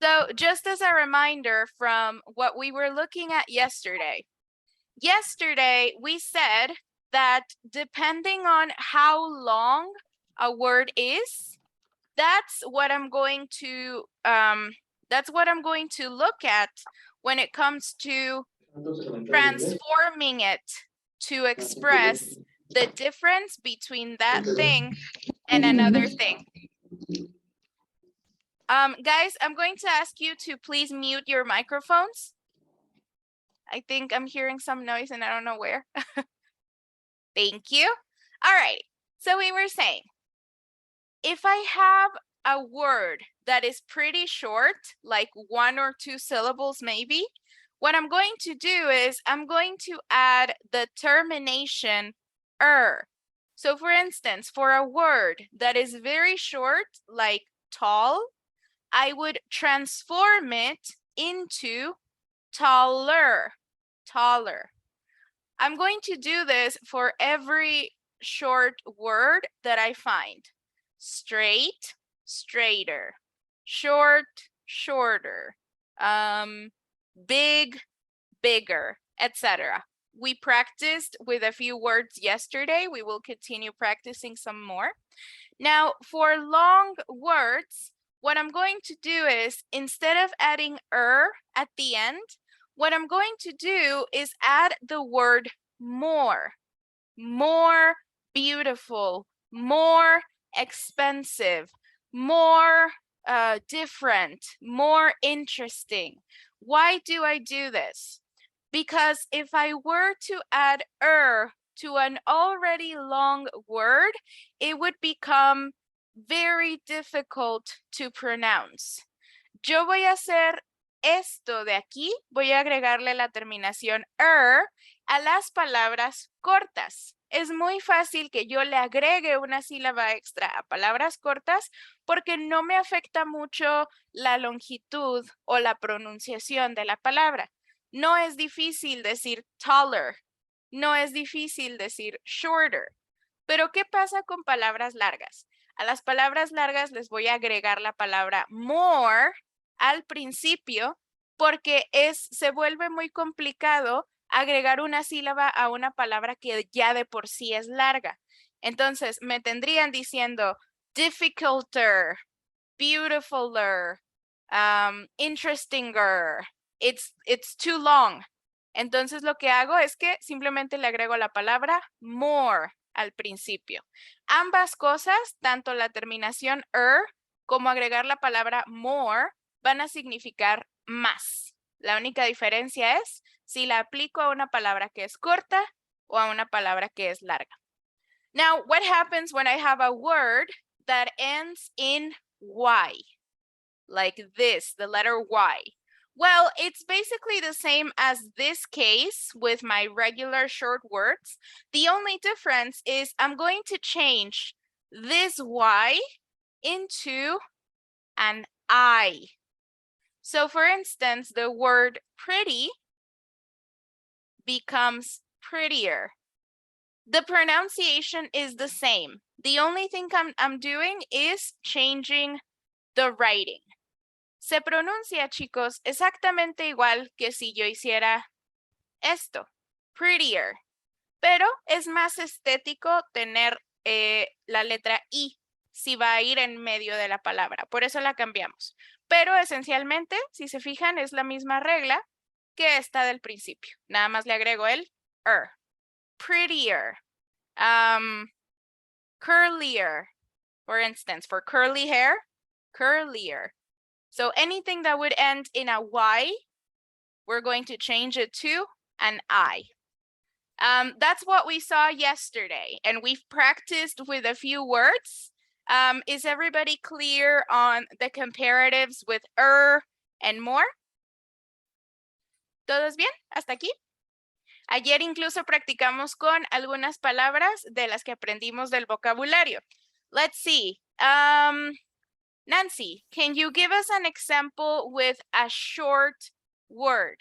So just as a reminder from what we were looking at yesterday. Yesterday, we said that depending on how long a word is, that's what I'm going to look at when it comes to transforming it to express the difference between that thing and another thing. Guys, I'm going to ask you to please mute your microphones. I think I'm hearing some noise and I don't know where. Thank you. All right, so we were saying, if I have a word that is pretty short, like 1 or 2 syllables maybe, what I'm going to do is I'm going to add the termination er. So for instance, for a word that is very short, like tall, I would transform it into taller, taller. I'm going to do this for every short word that I find. Straight, straighter. Short, shorter. Big, bigger, etc. We practiced with a few words yesterday. We will continue practicing some more. Now, for long words, what I'm going to do is, instead of adding at the end, what I'm going to do is add the word more. More beautiful, more expensive, more different, more interesting. Why do I do this? Because if I were to add to an already long word, it would become very difficult to pronounce. Yo voy a hacer esto de aquí, voy a agregarle la terminación a las palabras cortas. Es muy fácil que yo le agregue una sílaba extra a palabras cortas porque no me afecta mucho la longitud o la pronunciación de la palabra. No es difícil decir taller, no es difícil decir shorter. Pero ¿qué pasa con palabras largas? A las palabras largas les voy a agregar la palabra more al principio porque se vuelve muy complicado agregar una sílaba a una palabra que ya de por sí es larga. Entonces, me tendrían diciendo difficulter, beautifuler, interestinger, it's too long. Entonces, lo que hago es que simplemente le agrego la palabra more al principio. Ambas cosas, tanto la terminación como agregar la palabra more, van a significar más. La única diferencia es si la aplico a una palabra que es corta o a una palabra que es larga. Now, what happens when I have a word that ends in Y? Like this, the letter Y. Well, it's basically the same as this case with my regular short words. The only difference is I'm going to change this Y into an I. So for instance, the word pretty becomes prettier. The pronunciation is the same. The only thing I'm doing is changing the writing. Se pronuncia, chicos, exactamente igual que si yo hiciera esto, prettier. Pero es más estético tener la letra I si va a ir en medio de la palabra. Por eso la cambiamos. Pero esencialmente, si se fijan, es la misma regla que esta del principio. Nada más le agrego el prettier, curlier, for instance, for curly hair, curlier. So anything that would end in a Y, we're going to change it to an I. That's what we saw yesterday, and we've practiced with a few words. Is everybody clear on the comparatives with and more? ¿Todos bien? ¿Hasta aquí? Ayer incluso practicamos con algunas palabras de las que aprendimos del vocabulario. Let's see. Nancy, can you give us an example with a short word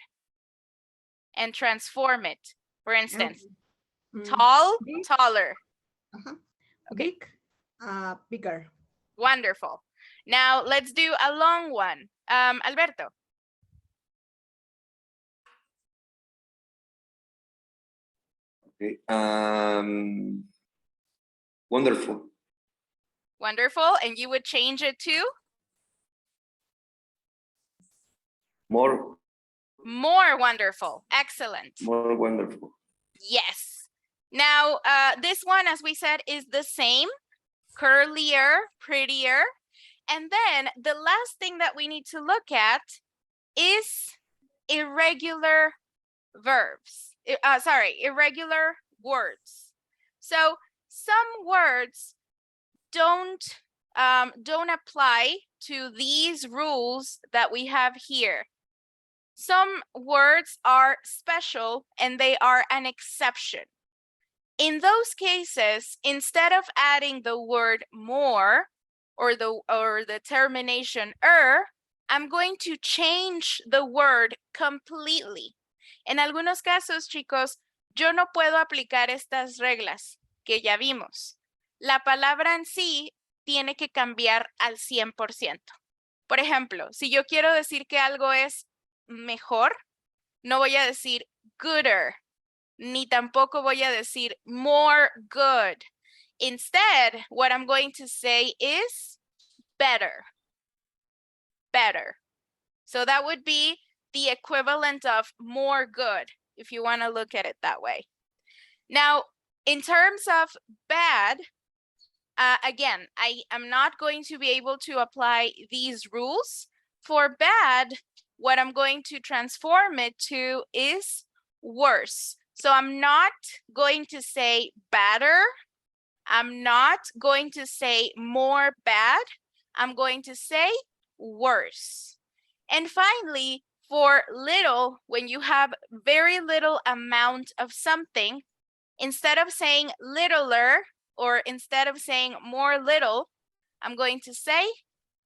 and transform it? For instance, tall, Big, taller. Okay. Big, bigger. Wonderful. Now let's do a long one. Alberto. Okay. Wonderful. Wonderful. And you would change it to? More. More wonderful. Excellent. More wonderful. Yes. Now, this one, as we said, is the same. Curlier, prettier. And then the last thing that we need to look at is irregular verbs. Irregular words. So some words don't apply to these rules that we have here. Some words are special and they are an exception. In those cases, instead of adding the word more or the termination I'm going to change the word completely. En algunos casos, chicos, yo no puedo aplicar estas reglas que ya vimos. La palabra en sí tiene que cambiar al 100%. Por ejemplo, si yo quiero decir que algo es mejor, no voy a decir gooder, ni tampoco voy a decir more good. Instead, what I'm going to say is better. Better. So that would be the equivalent of more good, if you want to look at it that way. Now, in terms of bad, again, I am not going to be able to apply these rules. For bad, what I'm going to transform it to is worse. So I'm not going to say better. I'm not going to say more bad. I'm going to say worse. And finally, for little, when you have very little amount of something, instead of saying littler or instead of saying more little, I'm going to say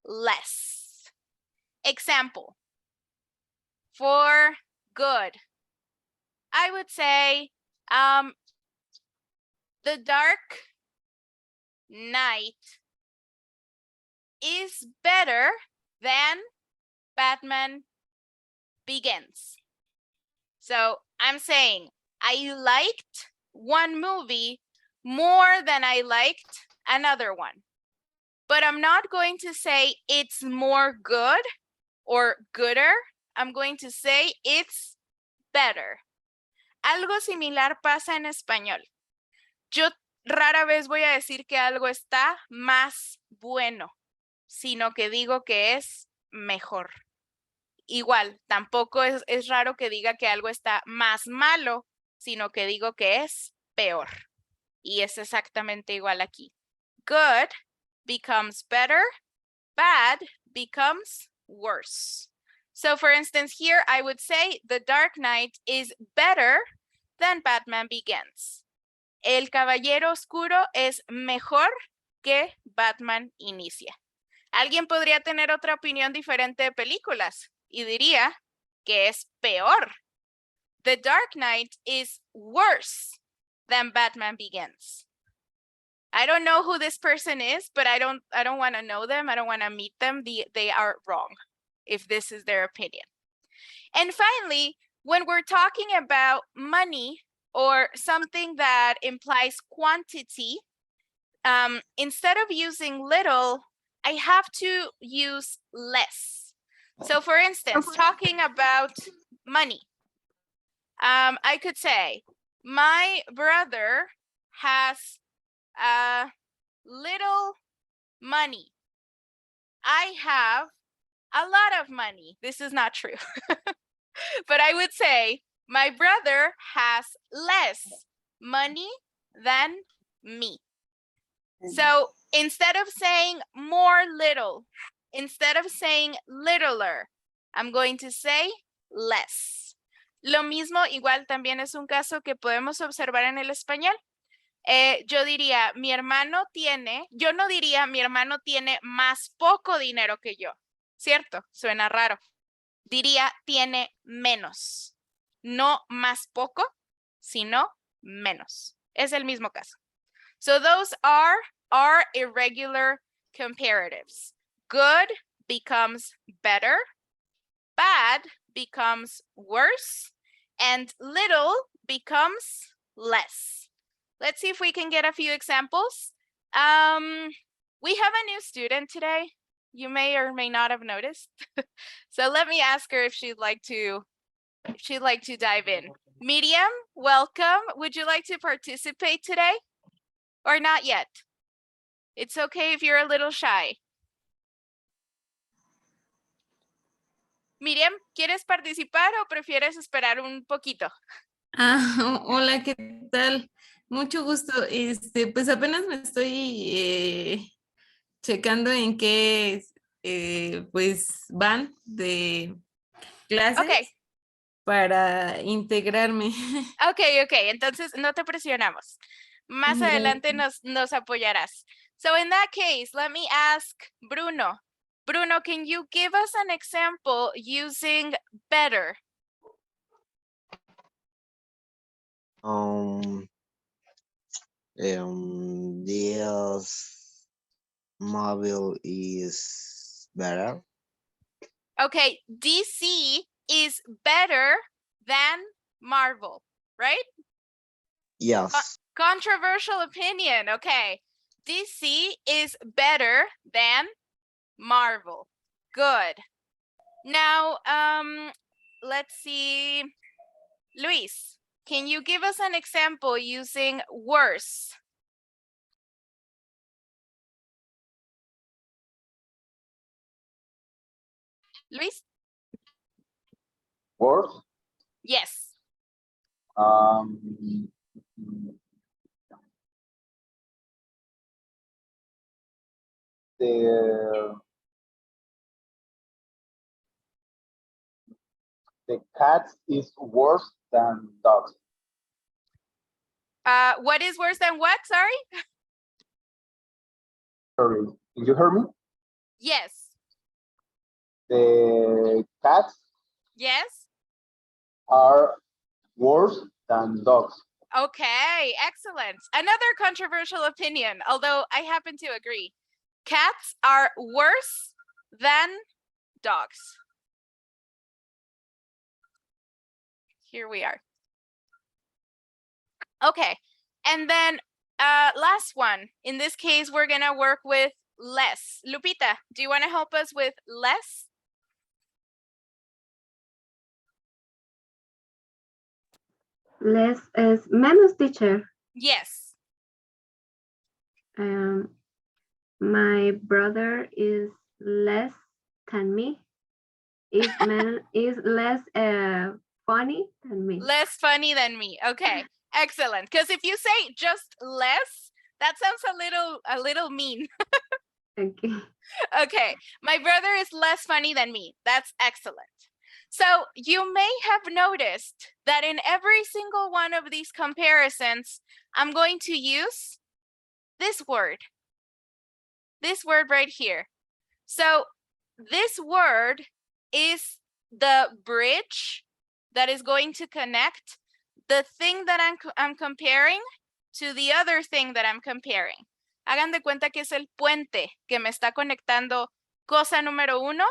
less. Example, for good, I would say the Dark Knight is better than Batman Begins. So I'm saying I liked one movie more than I liked another one. But I'm not going to say it's more good or gooder. I'm going to say it's better. Algo similar pasa en español. Yo rara vez voy a decir que algo está más bueno, sino que digo que es mejor. Igual, tampoco es raro que diga que algo está más malo, sino que digo que es peor. Y es exactamente igual aquí. Good becomes better, bad becomes worse. So for instance, here I would say The Dark Knight is better than Batman Begins. El Caballero Oscuro es mejor que Batman Inicia. Alguien podría tener otra opinión diferente de películas y diría que es peor. The Dark Knight is worse than Batman Begins. I don't know who this person is, but I don't want to know them. I don't want to meet them. They are wrong if this is their opinion. And finally, when we're talking about money or something that implies quantity, instead of using little, I have to use less. So for instance, talking about money, I could say, my brother has little money. I have a lot of money. This is not true. But I would say, my brother has less money than me. So instead of saying more little, instead of saying littler, I'm going to say less. Lo mismo, igual también es un caso que podemos observar en el español. Yo diría, mi hermano tiene, yo no diría, mi hermano tiene más poco dinero que yo, ¿cierto? Suena raro. Diría, tiene menos. No más poco, sino menos. Es el mismo caso. So those are our irregular comparatives. Good becomes better, bad becomes worse, and little becomes less. Let's see if we can get a few examples. We have a new student today. You may or may not have noticed. So let me ask her if she'd like to dive in. Miriam, welcome. Would you like to participate today? Or not yet? It's okay if you're a little shy. Miriam, ¿quieres participar o prefieres esperar un poquito? Hola, ¿qué tal? Mucho gusto. Pues apenas me estoy checando en qué pues van de clases Ok. para integrarme. Ok, entonces no te presionamos. Más adelante nos apoyarás. So in that case, let me ask Bruno. Bruno, can you give us an example using better? This mobile is better. Okay, DC is better than Marvel, right? Yes. Controversial opinion, okay. DC is better than Marvel. Good. Now, let's see. Luis, can you give us an example using worse? Luis? Worse. Yes. The cat is worse than dogs. What is worse than what? Sorry? Sorry, can you hear me? Yes. The cats Yes. are worse than dogs. Okay, excellent. Another controversial opinion, although I happen to agree. Cats are worse than dogs. Here we are. Okay, and then last one. In this case, we're gonna work with less. Lupita, do you want to help us with less? Less es menos, teacher. Yes. My brother is less than me. Is less funny than me. Less funny than me. Okay, excellent. Because if you say just less, that sounds a little mean. Okay. Okay, my brother is less funny than me. That's excellent. So you may have noticed that in every single one of these comparisons, I'm going to use this word right here. So this word is the bridge that is going to connect the thing that I'm comparing to the other thing that I'm comparing. Hagan de cuenta que es el puente que me está conectando cosa número 1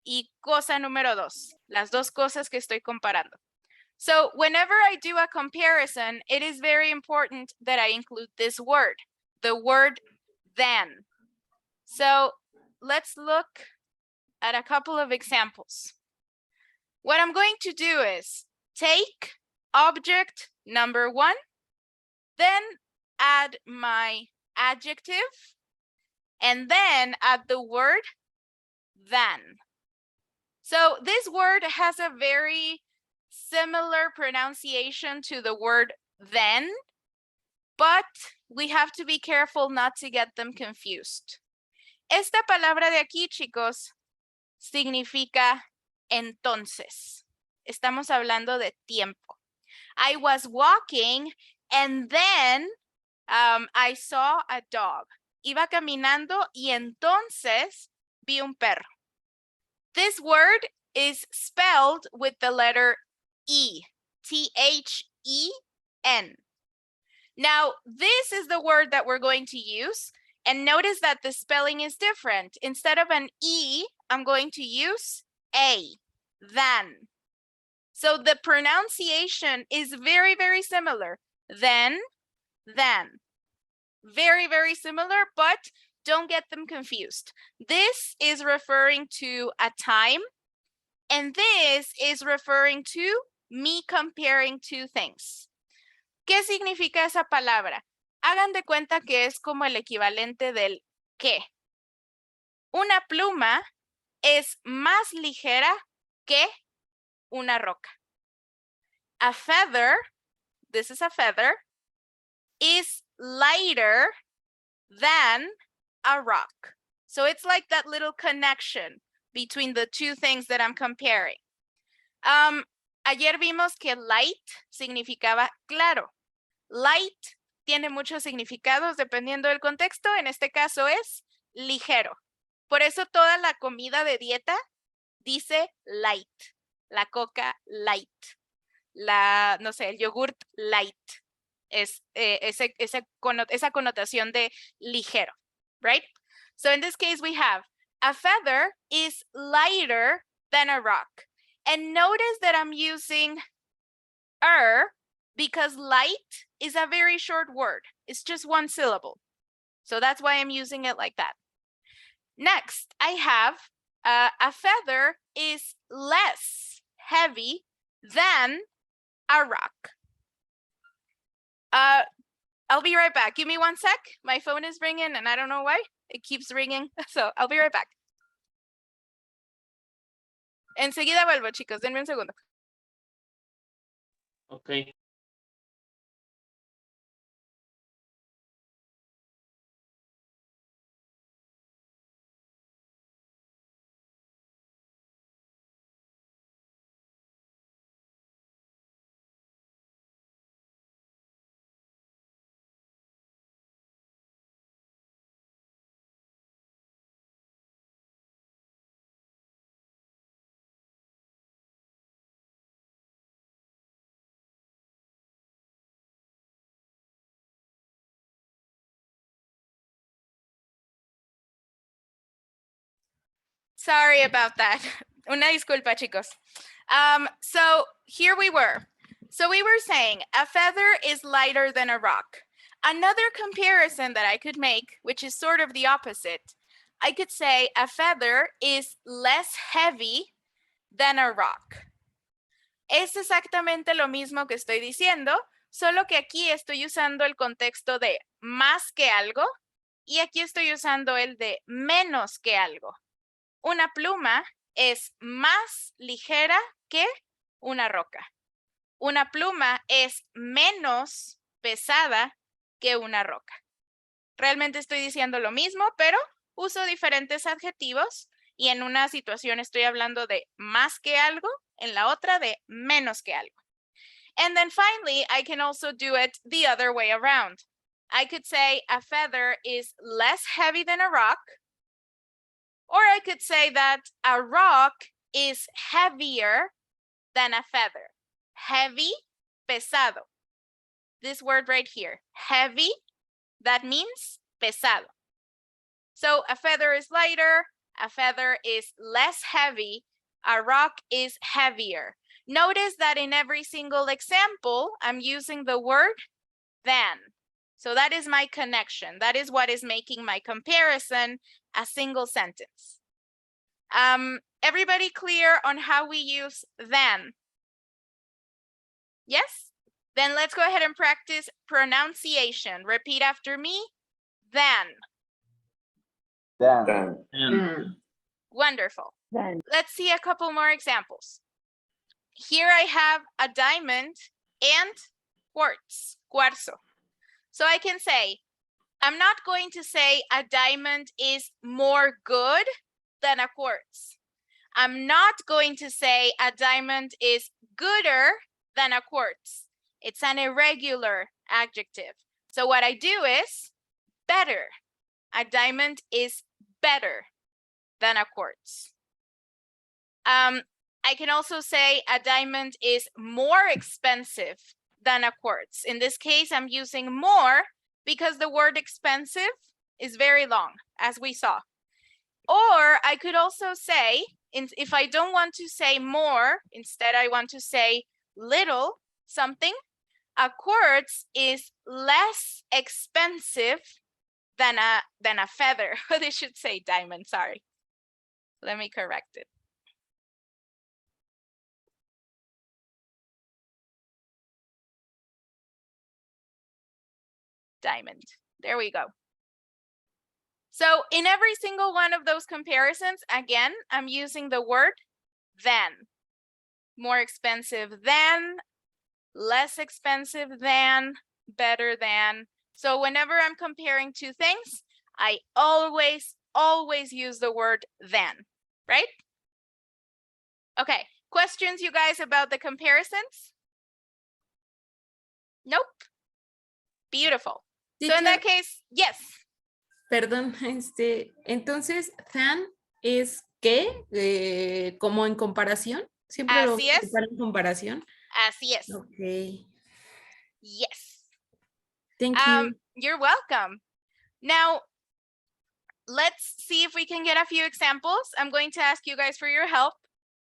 y cosa número 2, las dos cosas que estoy comparando. So whenever I do a comparison, it is very important that I include this word, the word than. So let's look at a couple of examples. What I'm going to do is take object number 1, then add my adjective, and then add the word than. So this word has a very similar pronunciation to the word then, but we have to be careful not to get them confused. Esta palabra de aquí, chicos, significa entonces. Estamos hablando de tiempo. I was walking and then I saw a dog. Iba caminando y entonces vi un perro. This word is spelled with the letter E, T-H-E-N. Now, this is the word that we're going to use. And notice that the spelling is different. Instead of an E, I'm going to use a, than. So the pronunciation is very, very similar. Then, than. Very, very similar, but don't get them confused. This is referring to a time, and this is referring to me comparing two things. ¿Qué significa esa palabra? Hagan de cuenta que es como el equivalente del ¿qué? Una pluma es más ligera que una roca. A feather, this is a feather, is lighter than a rock. So it's like that little connection between the two things that I'm comparing. Ayer vimos que light significaba claro. Light tiene muchos significados dependiendo del contexto. En este caso es ligero. Por eso toda la comida de dieta dice light. La coca light. No sé, el yogurt light. Es esa connotación de ligero, right? So in this case we have a feather is lighter than a rock. And notice that I'm using because light is a very short word. It's just one syllable. So that's why I'm using it like that. Next, I have a feather is less heavy than a rock. I'll be right back. Give me 1 sec. My phone is ringing and I don't know why. It keeps ringing. So I'll be right back. Enseguida vuelvo, chicos. Denme un segundo. Okay. Sorry about that. Una disculpa, chicos. So here we were. So we were saying a feather is lighter than a rock. Another comparison that I could make, which is sort of the opposite, I could say a feather is less heavy than a rock. Es exactamente lo mismo que estoy diciendo, solo que aquí estoy usando el contexto de más que algo y aquí estoy usando el de menos que algo. Una pluma es más ligera que una roca. Una pluma es menos pesada que una roca. Realmente estoy diciendo lo mismo, pero uso diferentes adjetivos y en una situación estoy hablando de más que algo, en la otra de menos que algo. And then finally, I can also do it the other way around. I could say a feather is less heavy than a rock. Or I could say that a rock is heavier than a feather. Heavy, pesado. This word right here, heavy, that means pesado. So a feather is lighter, a feather is less heavy, a rock is heavier. Notice that in every single example, I'm using the word than. So that is my connection. That is what is making my comparison a single sentence. Everybody clear on how we use than? Yes? Then let's go ahead and practice pronunciation. Repeat after me. Than. Then, Then, Then, Wonderful. then, Let's see a couple more examples. Here I have a diamond and quartz, cuarzo. So I can say, I'm not going to say a diamond is more good than a quartz. I'm not going to say a diamond is gooder than a quartz. It's an irregular adjective. So what I do is better. A diamond is better than a quartz. I can also say a diamond is more expensive than a quartz. In this case, I'm using more because the word expensive is very long, as we saw. Or I could also say, if I don't want to say more, instead I want to say little something, a quartz is less expensive than a feather. They should say diamond, sorry. Let me correct it. Diamond. There we go. So in every single one of those comparisons, again, I'm using the word than. More expensive than, less expensive than, better than. So whenever I'm comparing two things, I always use the word than, right? Okay, questions, you guys, about the comparisons? Nope. Beautiful. So in that Teacher, case, yes. perdón, entonces, than es qué, como en comparación, siempre lo Así es. ocupar en comparación. Así es. Ok, Yes. thank you. You're welcome. Now, let's see if we can get a few examples. I'm going to ask you guys for your help.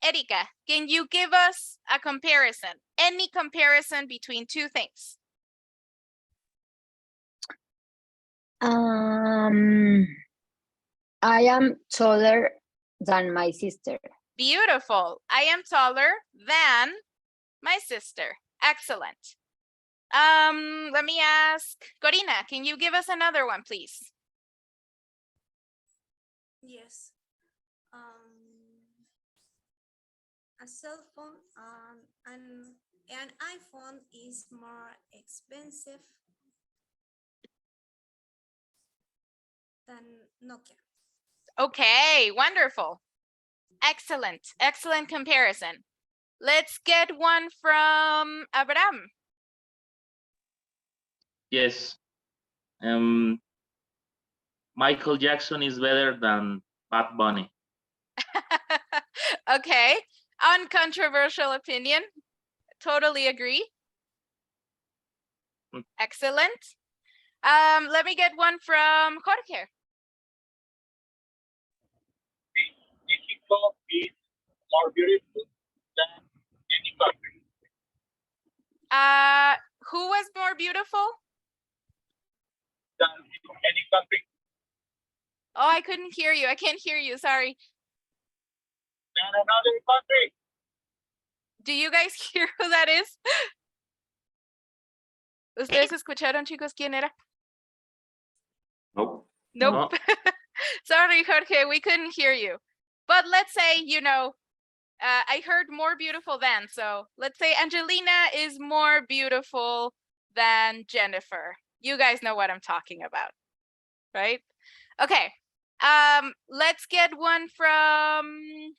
Erika, can you give us a comparison? Any comparison between two things? I am taller than my sister. Beautiful. I am taller than my sister. Excellent. Let me ask Corina, can you give us another one, please? Yes. A cell phone and an iPhone is more expensive than Nokia. Okay, wonderful. Excellent, excellent comparison. Let's get one from Abraham. Yes. Michael Jackson is better than Bad Bunny. Okay, uncontroversial opinion. Totally agree. Excellent. Let me get one from Jorge. Mexico is more beautiful than any country. Who was more beautiful? Than any country. Oh, I couldn't hear you. I can't hear you. Sorry. Than another country. Do you guys hear who that is? ¿Ustedes escucharon, chicos, quién era? Nope. Nope. Sorry, Jorge, we couldn't hear you. But let's say, you know, I heard more beautiful than. So let's say Angelina is more beautiful than Jennifer. You guys know what I'm talking about, right? Okay. Let's get one from,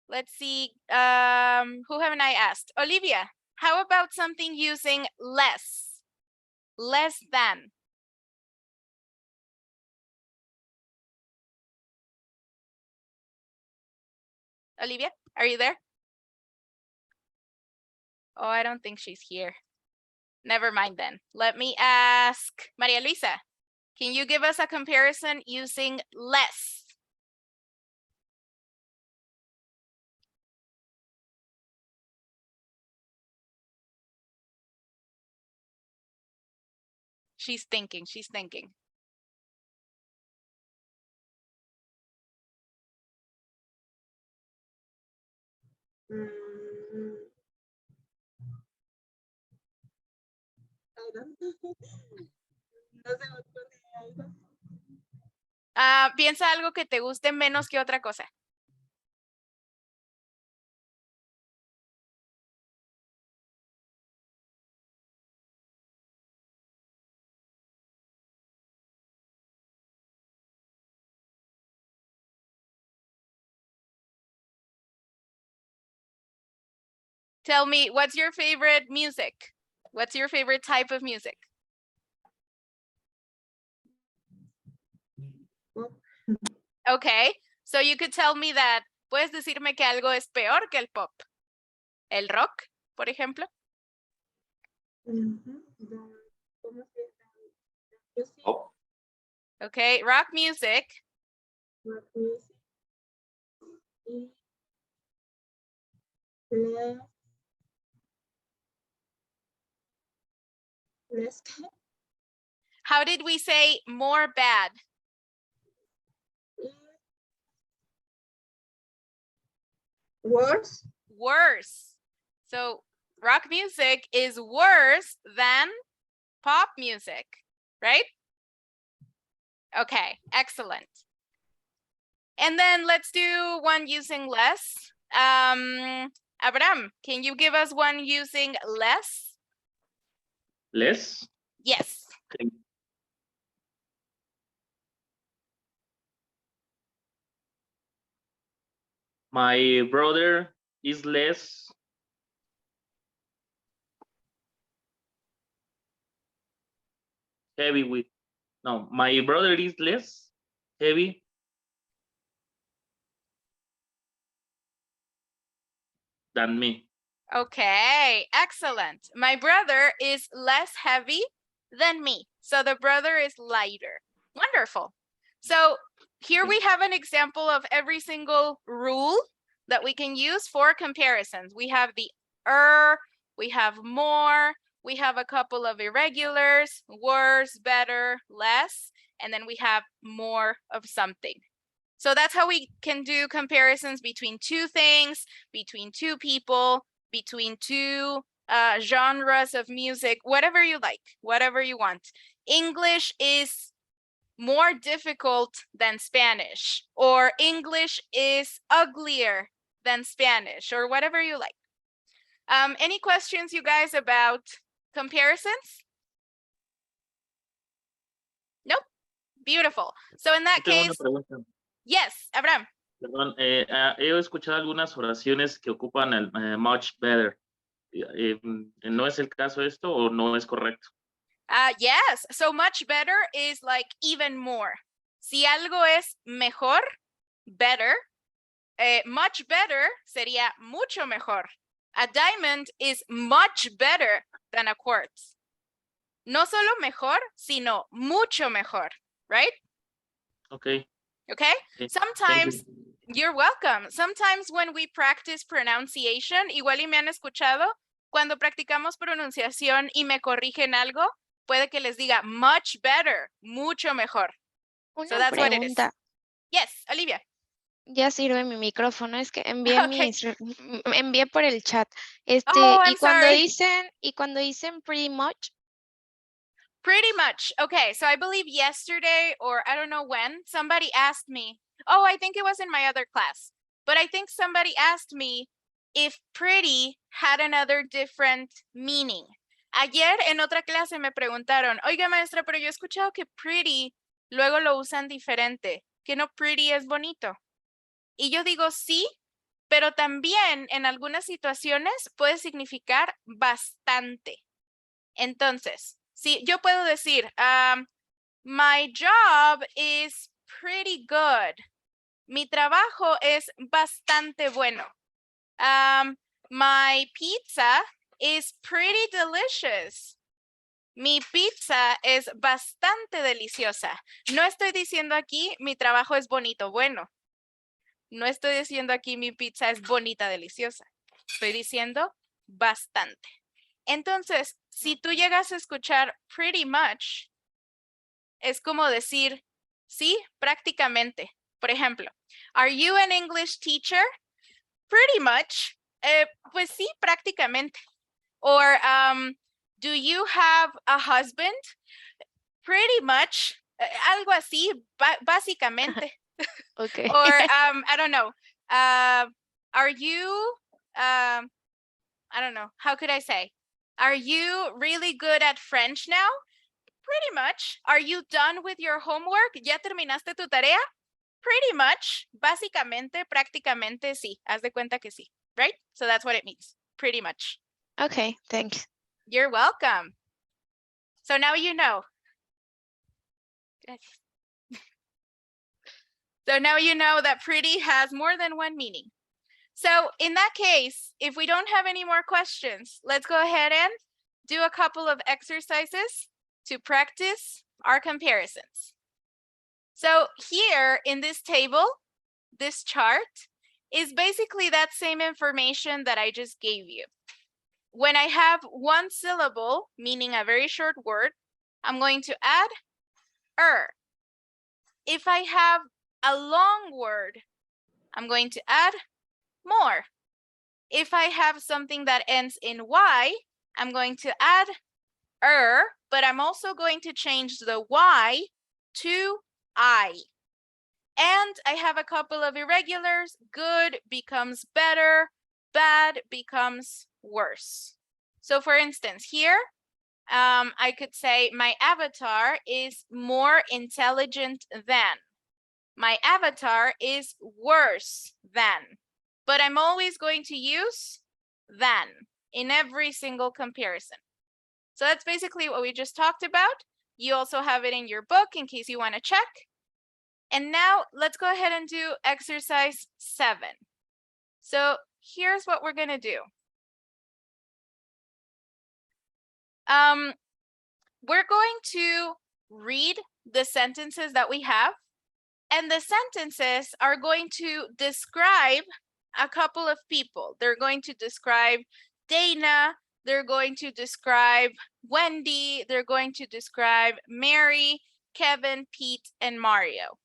let's see, who haven't I asked? Olivia, how about something using less? Less than. Olivia, are you there? Oh, I don't think she's here. Never mind then. Let me ask Maria Luisa. Can you give us a comparison using less? She's thinking, she's thinking. Piensa algo que te guste menos que otra cosa. Tell me, what's your favorite music? What's your favorite type of music? Okay, so you could tell me that, puedes decirme que algo es peor que el pop. ¿El rock, por ejemplo? Oh, Okay, rock music rock music is less How did we say more bad? worse. Worse. So rock music is worse than pop music, right? Okay, excellent. And then let's do one using less. Abraham, can you give us one using less? Less. Yes. Okay. My brother is less heavy with, no, my brother is less heavy than me. Okay, excellent. My brother is less heavy than me. So the brother is lighter. Wonderful. So here we have an example of every single rule that we can use for comparisons. We have the we have more, we have a couple of irregulars, worse, better, less, and then we have more of something. So that's how we can do comparisons between two things, between two people, between two genres of music, whatever you like, whatever you want. English is more difficult than Spanish, or English is uglier than Spanish, or whatever you like. Any questions, you guys, about comparisons? Nope. Beautiful. So in that Yo tengo una case, pregunta. yes, Abraham. Perdón, he escuchado algunas oraciones que ocupan el much better. ¿No es el caso esto o no es correcto? Yes, so much better is like even more. Si algo es mejor, better, much better sería mucho mejor. A diamond is much better than a quartz. No solo mejor, sino mucho mejor, right? Okay. Okay? Okay. Sometimes, you're welcome. Sometimes when we practice pronunciation, igual y me han escuchado, cuando practicamos pronunciación y me corrigen algo, puede que les diga much better, mucho mejor. Una So that's what it is. pregunta. Yes, Olivia. Ya sirve mi micrófono, es que envié Okay. envié por el chat. Oh, I'm y cuando sorry. dicen pretty much, Pretty much. Okay, so I believe yesterday, or I don't know when, somebody asked me, oh, I think it was in my other class, but I think somebody asked me if pretty had another different meaning. Ayer en otra clase me preguntaron, oiga maestra, pero yo he escuchado que pretty luego lo usan diferente, que no pretty es bonito. Y yo digo sí, pero también en algunas situaciones puede significar bastante. Entonces, sí, yo puedo decir, my job is pretty good. Mi trabajo es bastante bueno. My pizza is pretty delicious. Mi pizza es bastante deliciosa. No estoy diciendo aquí mi trabajo es bonito, bueno. No estoy diciendo aquí mi pizza es bonita, deliciosa. Estoy diciendo bastante. Entonces, si tú llegas a escuchar pretty much, es como decir, sí, prácticamente. Por ejemplo, are you an English teacher? Pretty much. Pues sí, prácticamente. Or, do you have a husband? Pretty much. Algo así, básicamente. okay. Or, I don't know. Are you, I don't know, how could I say? Are you really good at French now? Pretty much. Are you done with your homework? ¿Ya terminaste tu tarea? Pretty much. Básicamente, prácticamente, sí. Haz de cuenta que sí. Right? So that's what it means. Pretty much. Okay, thanks. You're welcome. So now you know. Gracias. So now you know that pretty has more than one meaning. So in that case, if we don't have any more questions, let's go ahead and do a couple of exercises to practice our comparisons. So here in this table, this chart is basically that same information that I just gave you. When I have one syllable, meaning a very short word, I'm going to add er. If I have a long word, I'm going to add more. If I have something that ends in Y, I'm going to add but I'm also going to change the Y to I. And I have a couple of irregulars. Good becomes better, bad becomes worse. So for instance, here, I could say my avatar is more intelligent than. My avatar is worse than. But I'm always going to use than in every single comparison. So that's basically what we just talked about. You also have it in your book in case you want to check. And now let's go ahead and do exercise 7. So here's what we're going to do. We're going to read the sentences that we have, and the sentences are going to describe a couple of people. They're going to describe Dana, they're going to describe Wendy, they're going to describe Mary, Kevin, Pete, and Mario.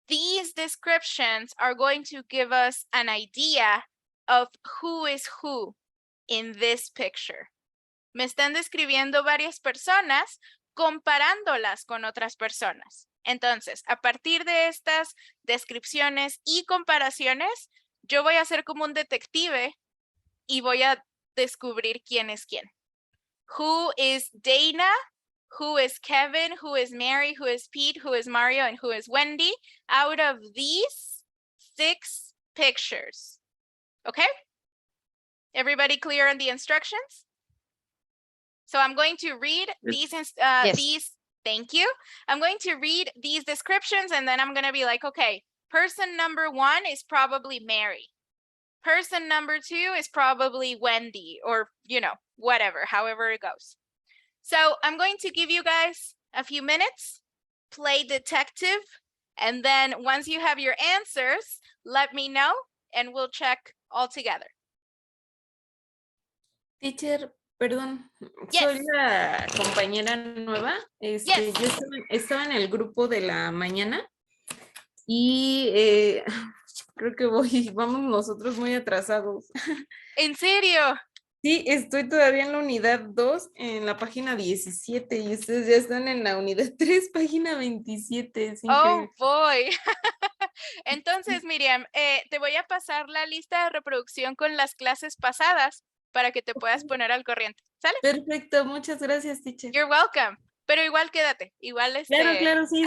These descriptions are going to give us an idea of who is who in this picture. Me están describiendo varias personas comparándolas con otras personas. Entonces, a partir de estas descripciones y comparaciones, yo voy a ser como un detective y voy a descubrir quién es quién. Who is Dana? Who is Kevin? Who is Mary? Who is Pete? Who is Mario? And who is Wendy? Out of these 6 pictures. Okay? Everybody clear on the instructions? So I'm going to read these, thank you. I'm going to read these descriptions and then I'm going to be like, okay, person number 1 is probably Mary. Person number 2 is probably Wendy, or, you know, whatever, however it goes. So I'm going to give you guys a few minutes, play detective, and then once you have your answers, let me know and we'll check all together. Teacher, perdón, Yes. soy la compañera nueva. Yes. Yo estaba en el grupo de la mañana y creo que vamos nosotros muy atrasados. ¿En serio? Sí, estoy todavía en la unidad 2, en la página 17, y ustedes ya están en la unidad 3, página 27. Es Oh, increíble. boy. Entonces, Miriam, te voy a pasar la lista de reproducción con las clases pasadas para que te puedas poner al corriente. ¿Sale? Perfecto, muchas gracias, teacher. You're welcome. Pero igual quédate. Igual Claro, sí.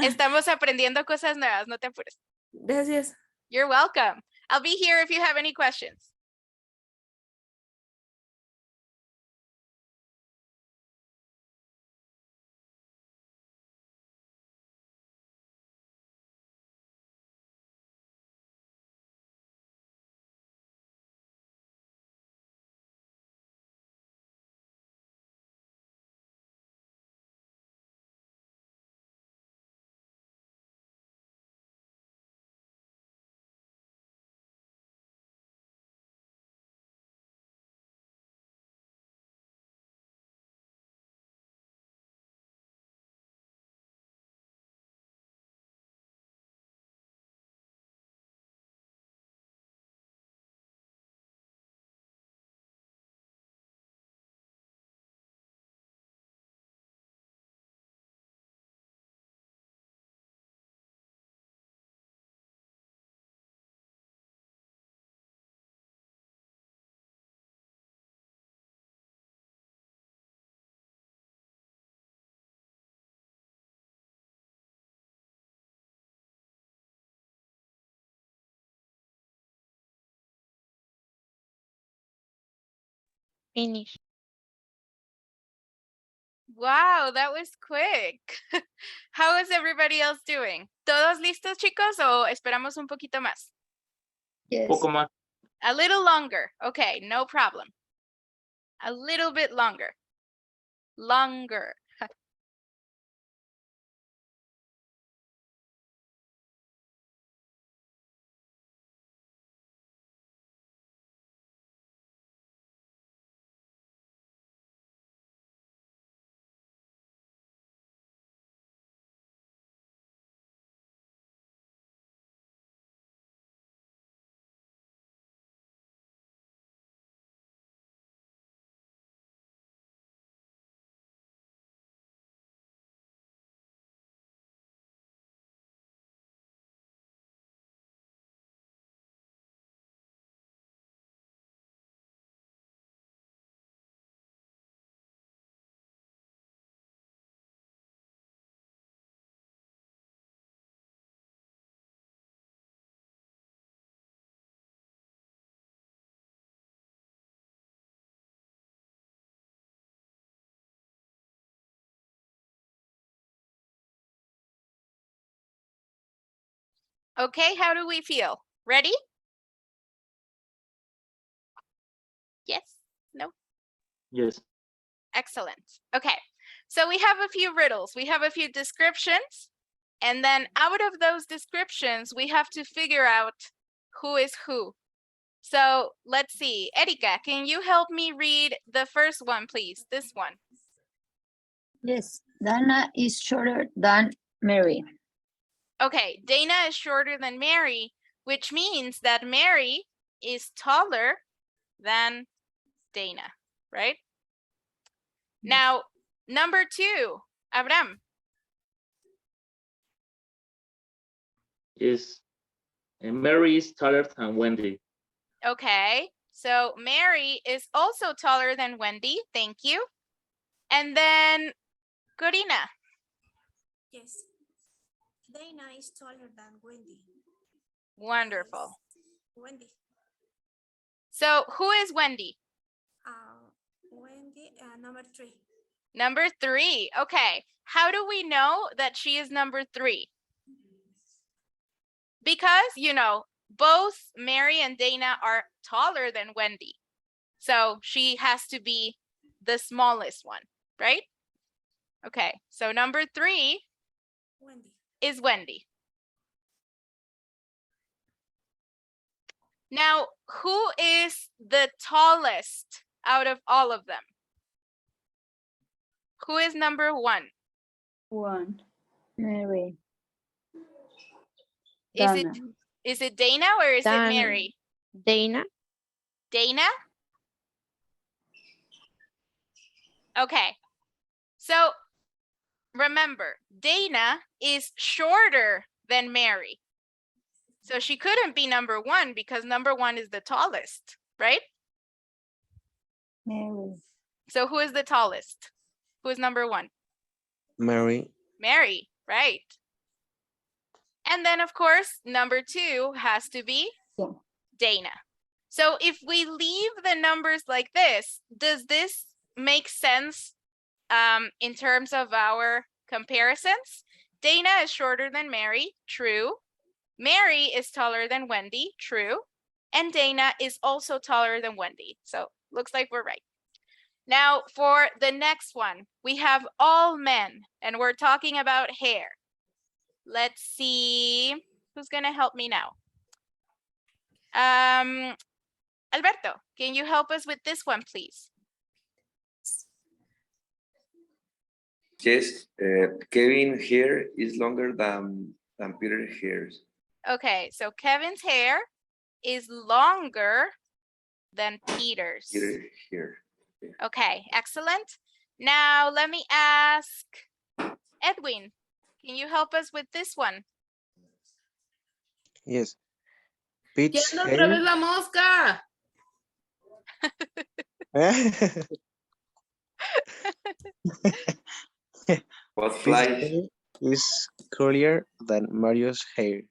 estamos aprendiendo cosas nuevas, no te apures. Gracias. You're welcome. I'll be here if you have any questions. Finish. Wow, that was quick. How is everybody else doing? ¿Todos listos, chicos, o esperamos un poquito más? Yes. Poco más. A little longer. Okay, no problem. A little bit longer. Longer. Okay, how do we feel? Ready? Yes? No? Yes. Excellent. Okay, so we have a few riddles. We have a few descriptions. And then out of those descriptions, we have to figure out who is who. So let's see. Erika, can you help me read the first one, please? This one. Yes. Dana is shorter than Mary. Okay, Dana is shorter than Mary, which means that Mary is taller than Dana, right? Now, number 2, Abraham. Is Mary is taller than Wendy. Okay, so Mary is also taller than Wendy. Thank you. And then Corina. Yes. Dana is taller than Wendy. Wonderful. Wendy. So who is Wendy? Wendy, number 3. Number 3. Okay, how do we know that she is number 3? Because, you know, both Mary and Dana are taller than Wendy. So she has to be the smallest one, right? Okay, so number 3 Wendy. is Wendy. Now, who is the tallest out of all of them? Who is number 1? 1. Mary. Is it Dana or is it Mary? Dana. Dana? Okay, so remember, Dana is shorter than Mary. So she couldn't be number 1 because number 1 is the tallest, right? Mary. So who is the tallest? Who is number 1? Mary. Mary, right? And then, of course, number 2 has to be Dana. So if we leave the numbers like this, does this make sense in terms of our comparisons? Dana is shorter than Mary, true. Mary is taller than Wendy, true. And Dana is also taller than Wendy. So looks like we're right. Now for the next one, we have all men and we're talking about hair. Let's see who's gonna help me now. Alberto, can you help us with this one, please? Yes, Kevin hair is longer than Peter's hairs. Okay, so Kevin's hair is longer than Peter's. Peter's hair. Okay, excellent. Now let me ask Edwin, can you help us with this one? Yes. Pete's ¡Ya otra vez hair. la mosca! What Pete's flies? hair is curlier than Mario's hair.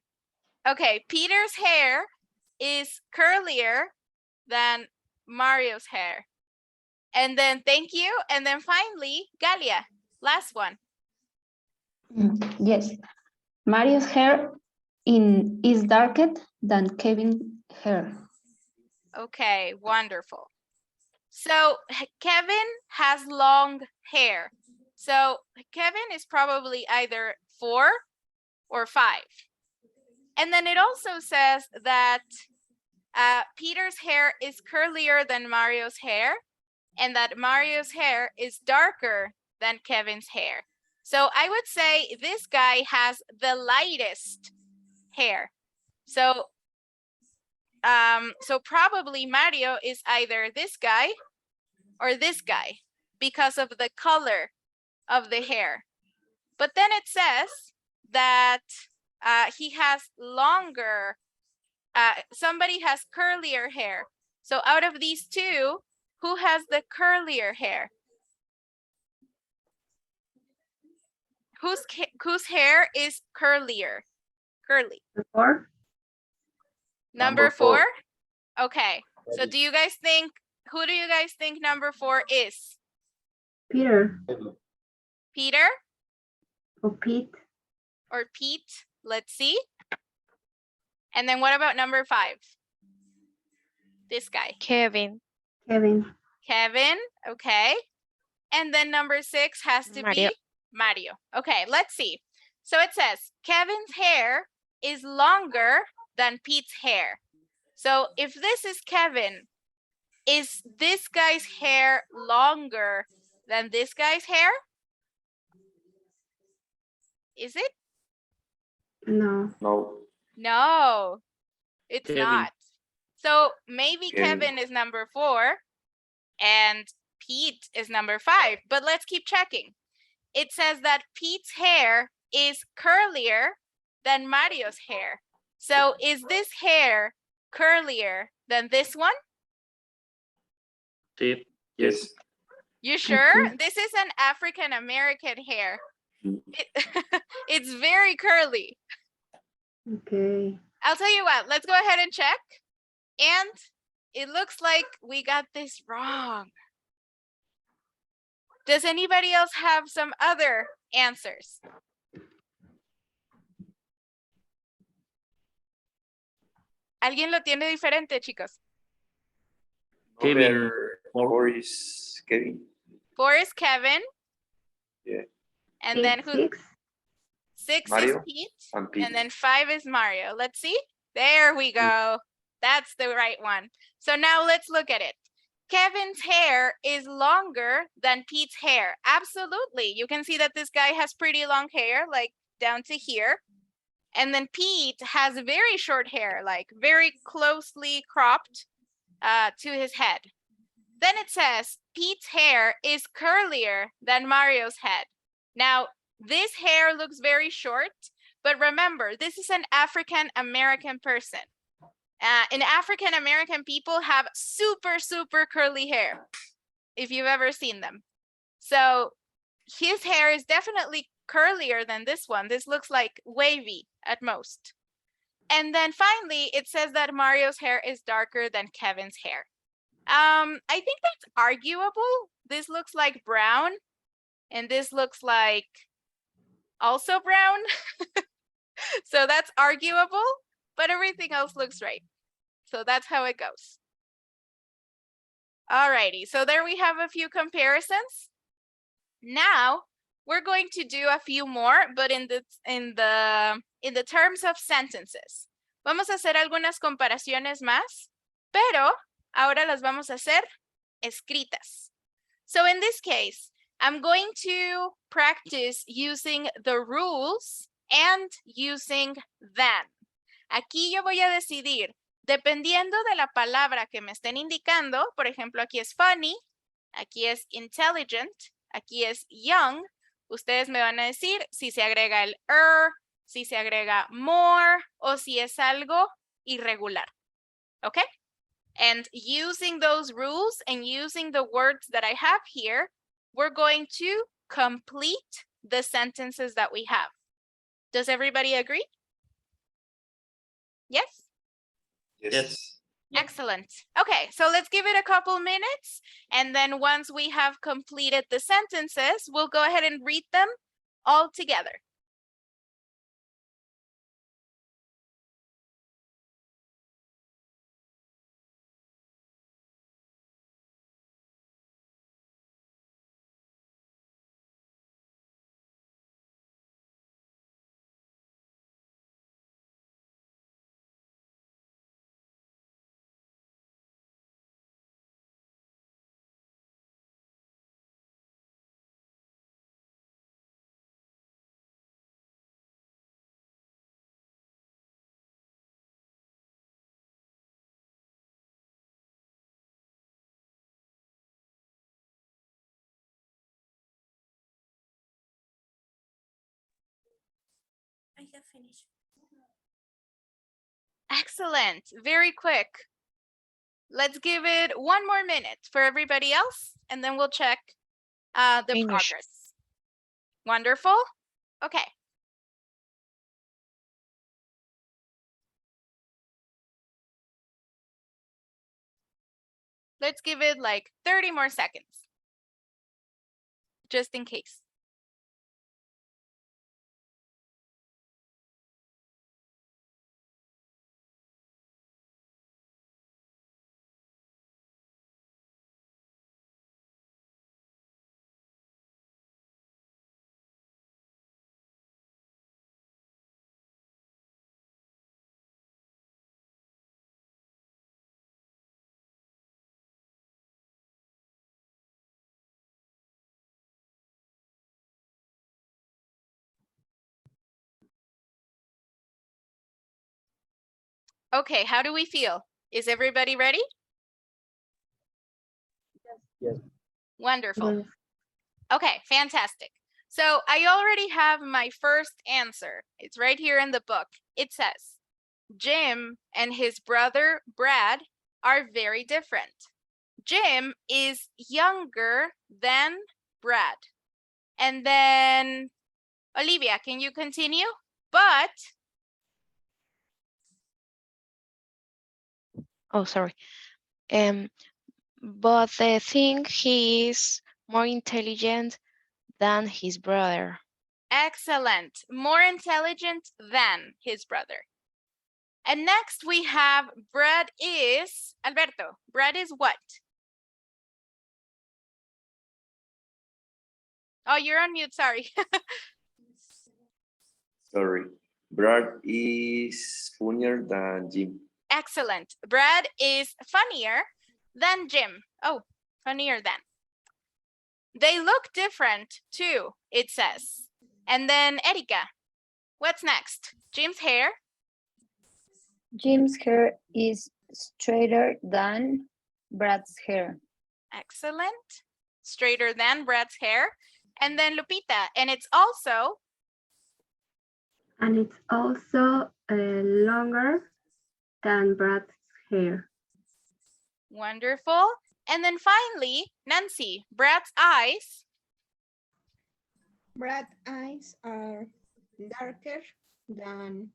Okay, Peter's hair is curlier than Mario's hair. And then thank you. And then finally, Galia, last one. Yes. Mario's hair is darker than Kevin's hair. Okay, wonderful. So Kevin has long hair. So Kevin is probably either 4 or 5. And then it also says that Peter's hair is curlier than Mario's hair and that Mario's hair is darker than Kevin's hair. So I would say this guy has the lightest hair. So probably Mario is either this guy or this guy because of the color of the hair. But then it says that he has longer, somebody has curlier hair. So out of these two, who has the curlier hair? Whose hair is curlier? Curly. 4. Number 4? Okay. So do you guys think, who do you guys think number 4 is? Peter Peter or Pete. or Pete? Let's see. And then what about number 5? This guy. Kevin. Kevin. Kevin, okay. And then number 6 has to Mario. be Mario. Okay, let's see. So it says Kevin's hair is longer than Pete's hair. So if this is Kevin, is this guy's hair longer than this guy's hair? Is it? No. No. No, it's Kevin. not. So maybe Kevin. Kevin is number 4 and Pete is number 5, but let's keep checking. It says that Pete's hair is curlier than Mario's hair. So is this hair curlier than this one? Sí. Yes. You sure? Mhm. This is an African American hair. Mm. It's very curly. Okay. I'll tell you what, let's go ahead and check. And it looks like we got this wrong. Does anybody else have some other answers? ¿Alguien lo tiene diferente, chicos? Kevin. Number 4 is Kevin. 4 is Kevin. Yeah. And then who? 6. 6 is Mario Pete. and Pete. And then 5 is Mario. Let's see. There we go. That's the right one. So now let's look at it. Kevin's hair is longer than Pete's hair. Absolutely. You can see that this guy has pretty long hair, like down to here. And then Pete has very short hair, like very closely cropped to his head. Then it says Pete's hair is curlier than Mario's head. Now, this hair looks very short, but remember, this is an African American person. And African American people have super, super curly hair, if you've ever seen them. So his hair is definitely curlier than this one. This looks like wavy at most. And then finally, it says that Mario's hair is darker than Kevin's hair. I think that's arguable. This looks like brown, and this looks like also brown. So that's arguable, but everything else looks right. So that's how it goes. Alrighty, so there we have a few comparisons. Now we're going to do a few more, but in the terms of sentences. Vamos a hacer algunas comparaciones más, pero ahora las vamos a hacer escritas. So in this case, I'm going to practice using the rules and using then. Aquí yo voy a decidir, dependiendo de la palabra que me estén indicando, por ejemplo, aquí es funny, aquí es intelligent, aquí es young, ustedes me van a decir si se agrega el si se agrega more, o si es algo irregular. Okay? And using those rules and using the words that I have here, we're going to complete the sentences that we have. Does everybody agree? Yes? Yes. Excellent. Okay, so let's give it a couple minutes. And then once we have completed the sentences, we'll go ahead and read them all together. I have finished. Excellent. Very quick. Let's give it one more minute for everybody else, and then we'll check the Finish. progress. Wonderful. Okay. Let's give it like 30 more seconds, just in case. Okay, how do we feel? Is everybody ready? Yes. Wonderful. Yes. Okay, fantastic. So I already have my first answer. It's right here in the book. It says, Jim and his brother Brad are very different. Jim is younger than Brad. And then, Olivia, can you continue? But, Oh, sorry. But they think he is more intelligent than his brother. excellent, more intelligent than his brother. And next we have Brad is, Alberto, Brad is what? Oh, you're on mute, sorry. Sorry. Brad is funnier than Jim. Excellent. Brad is funnier than Jim. Oh, funnier than. They look different too, it says. And then Erika, what's next? Jim's hair. Jim's hair is straighter than Brad's hair. Excellent. Straighter than Brad's hair. And then Lupita, and it's also And it's also longer than Brad's hair. wonderful. And then finally, Nancy, Brad's eyes. Brad's eyes are darker than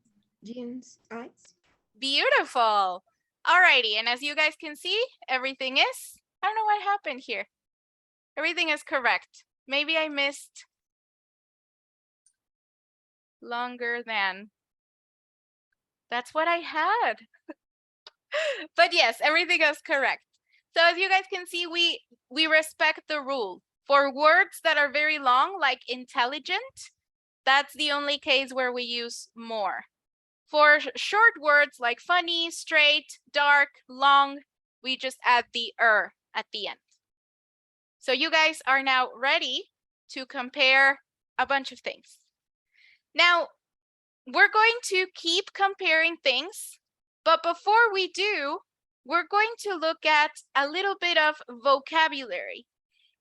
Jim's eyes. Beautiful. Alrighty, and as you guys can see, everything is, I don't know what happened here. Everything is correct. Maybe I missed longer than. That's what I had. But yes, everything is correct. So as you guys can see, we respect the rule. For words that are very long, like intelligent, that's the only case where we use more. For short words like funny, straight, dark, long, we just add the at the end. So you guys are now ready to compare a bunch of things. Now, we're going to keep comparing things, but before we do, we're going to look at a little bit of vocabulary.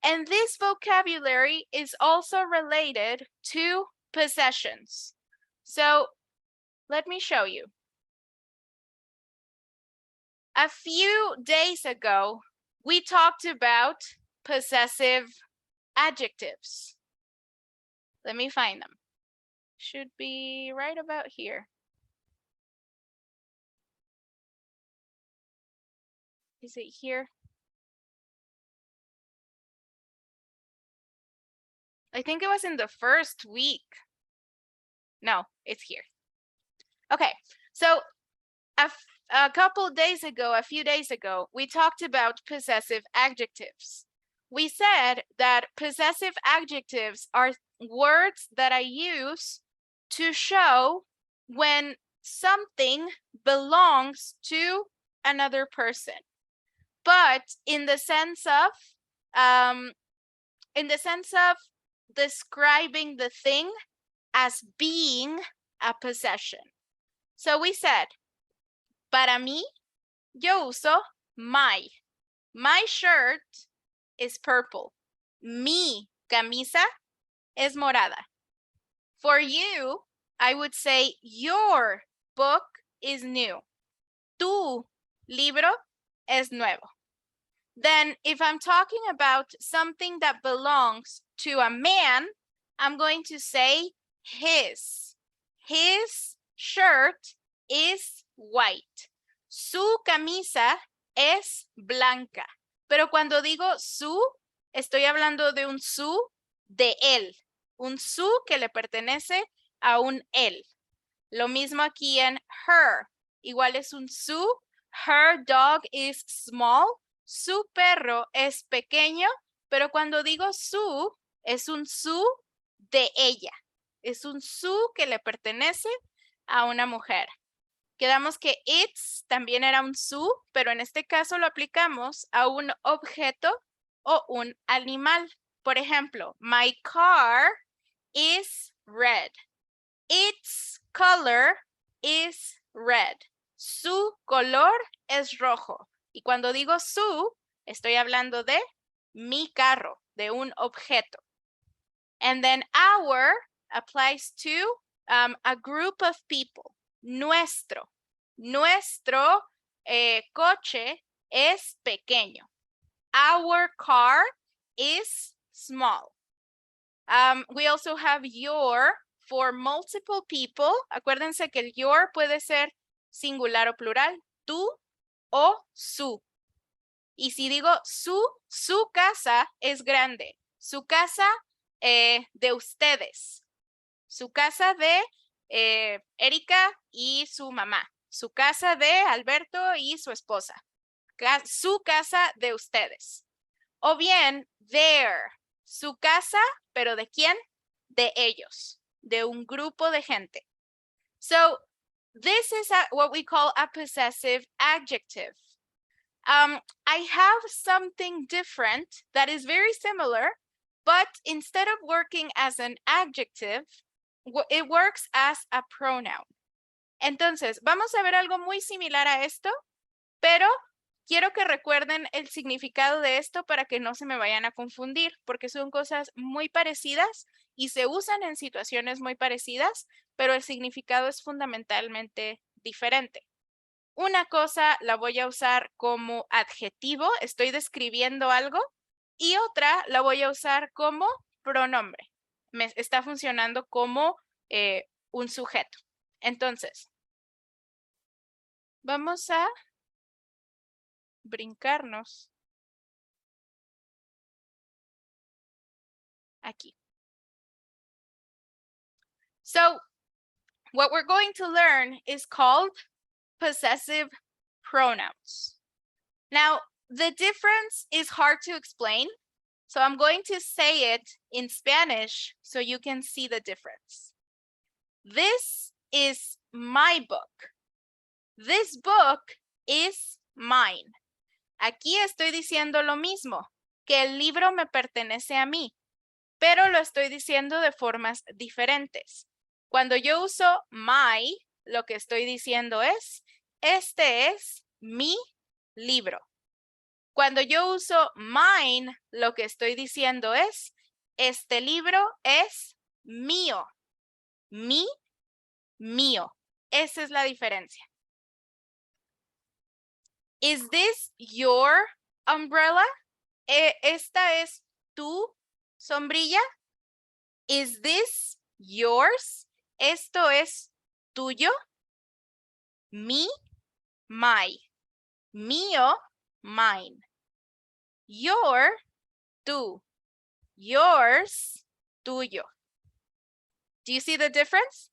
And this vocabulary is also related to possessions. So let me show you. A few days ago, we talked about possessive adjectives. Let me find them. Should be right about here. Is it here? I think it was in the first week. No, it's here. Okay, so a couple days ago, a few days ago, we talked about possessive adjectives. We said that possessive adjectives are words that I use to show when something belongs to another person, but in the sense of describing the thing as being a possession. So we said, para mí, yo uso my. My shirt is purple. Mi camisa es morada. For you, I would say your book is new. Tu libro es nuevo. Then if I'm talking about something that belongs to a man, I'm going to say his. His shirt is white. Su camisa es blanca. Pero cuando digo su, estoy hablando de un su de él. Un su que le pertenece a un él. Lo mismo aquí en her. Igual es un su. Her dog is small. Su perro es pequeño. Pero cuando digo su, es un su de ella. Es un su que le pertenece a una mujer. Quedamos que its también era un su, pero en este caso lo aplicamos a un objeto o un animal. Por ejemplo, my car is red. Its color is red. Su color es rojo. Y cuando digo su, estoy hablando de mi carro, de un objeto. And then our applies to a group of people. Nuestro. Nuestro coche es pequeño. Our car is small. We also have your for multiple people. Acuérdense que el your puede ser singular o plural. Tú o su. Y si digo su casa es grande. Su casa de ustedes. Su casa de Erika y su mamá. Su casa de Alberto y su esposa. Su casa de ustedes. O bien, their. Su casa, pero ¿de quién? De ellos. De un grupo de gente. So, this is what we call a possessive adjective. I have something different that is very similar, but instead of working as an adjective, it works as a pronoun. Entonces, vamos a ver algo muy similar a esto, pero quiero que recuerden el significado de esto para que no se me vayan a confundir, porque son cosas muy parecidas y se usan en situaciones muy parecidas, pero el significado es fundamentalmente diferente. Una cosa la voy a usar como adjetivo, estoy describiendo algo, y otra la voy a usar como pronombre. Me está funcionando como un sujeto. Entonces, vamos a brincarnos aquí. So, what we're going to learn is called possessive pronouns. Now, the difference is hard to explain, so I'm going to say it in Spanish so you can see the difference. This is my book. This book is mine. Aquí estoy diciendo lo mismo, que el libro me pertenece a mí, pero lo estoy diciendo de formas diferentes. Cuando yo uso my, lo que estoy diciendo es, este es mi libro. Cuando yo uso mine, lo que estoy diciendo es, este libro es mío. Mi, mío. Esa es la diferencia. Is this your umbrella? ¿Esta es tu sombrilla? Is this yours? ¿Esto es tuyo? Mi, my. Mío, mine. Your, tu. Yours, tuyo. Do you see the difference?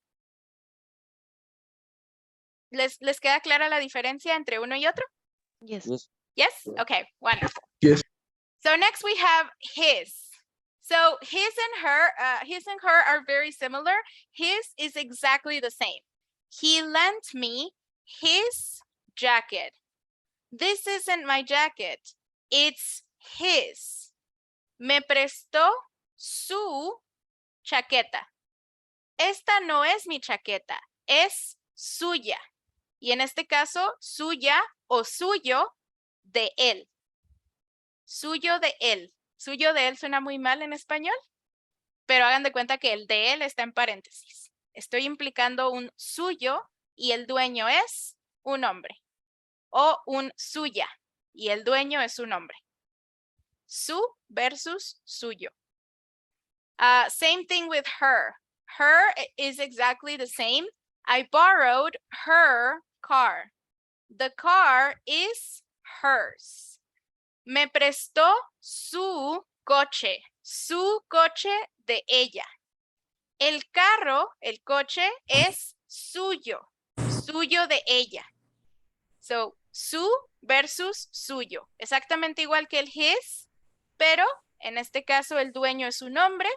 ¿Les queda clara la diferencia entre uno y otro? Yes. Yes. Yes? Okay, wonderful. Yes. So next we have his. So his and her are very similar. His is exactly the same. He lent me his jacket. This isn't my jacket. It's his. Me prestó su chaqueta. Esta no es mi chaqueta, es suya. Y en este caso, suya o suyo de él. Suyo de él. Suyo de él suena muy mal en español, pero hagan de cuenta que el de él está en paréntesis. Estoy implicando un suyo y el dueño es un hombre. O un suya y el dueño es un hombre. Su versus suyo. Same thing with her. Her is exactly the same. I borrowed her car. The car is hers. Me prestó su coche de ella. El carro, el coche, es suyo de ella. So, su versus suyo. Exactamente igual que el his, pero en este caso el dueño es un hombre,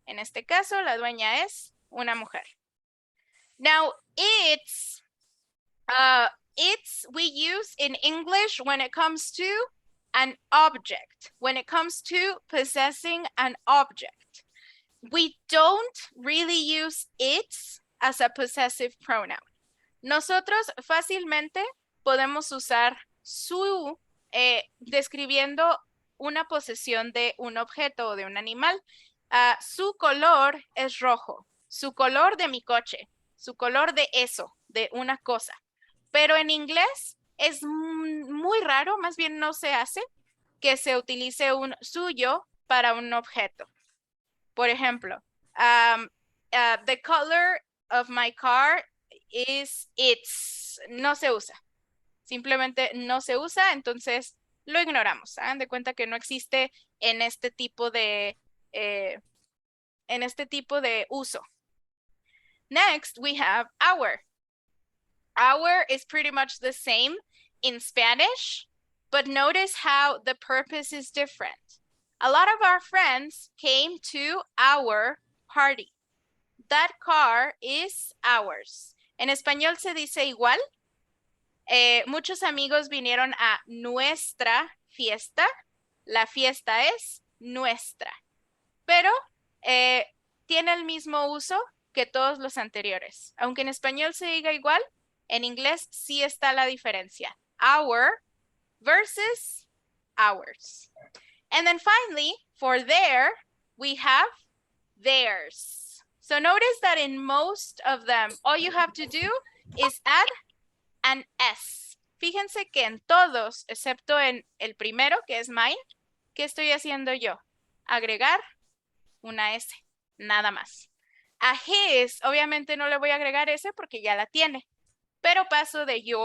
en este caso la dueña es una mujer. Now, it's we use in English when it comes to an object, when it comes to possessing an object. We don't really use it as a possessive pronoun. Nosotros fácilmente podemos usar su describiendo una posesión de un objeto o de un animal. Su color es rojo. Su color de mi coche. Su color de eso, de una cosa. Pero en inglés es muy raro, más bien no se hace, que se utilice un suyo para un objeto. Por ejemplo, the color of my car is its. No se usa. Simplemente no se usa, entonces lo ignoramos. Hagan de cuenta que no existe en este tipo de uso. Next, we have our. Our is pretty much the same in Spanish, but notice how the purpose is different. A lot of our friends came to our party. That car is ours. En español se dice igual. Muchos amigos vinieron a nuestra fiesta. La fiesta es nuestra. Pero tiene el mismo uso que todos los anteriores. Aunque en español se diga igual, en inglés sí está la diferencia. Our versus ours. And then finally, for their, we have theirs. So notice that in most of them, all you have to do is add an S. Fíjense que en todos, excepto en el primero, que es mine, ¿qué estoy haciendo yo? Agregar una S, nada más. A his, obviamente no le voy a agregar S porque ya la tiene, pero paso de your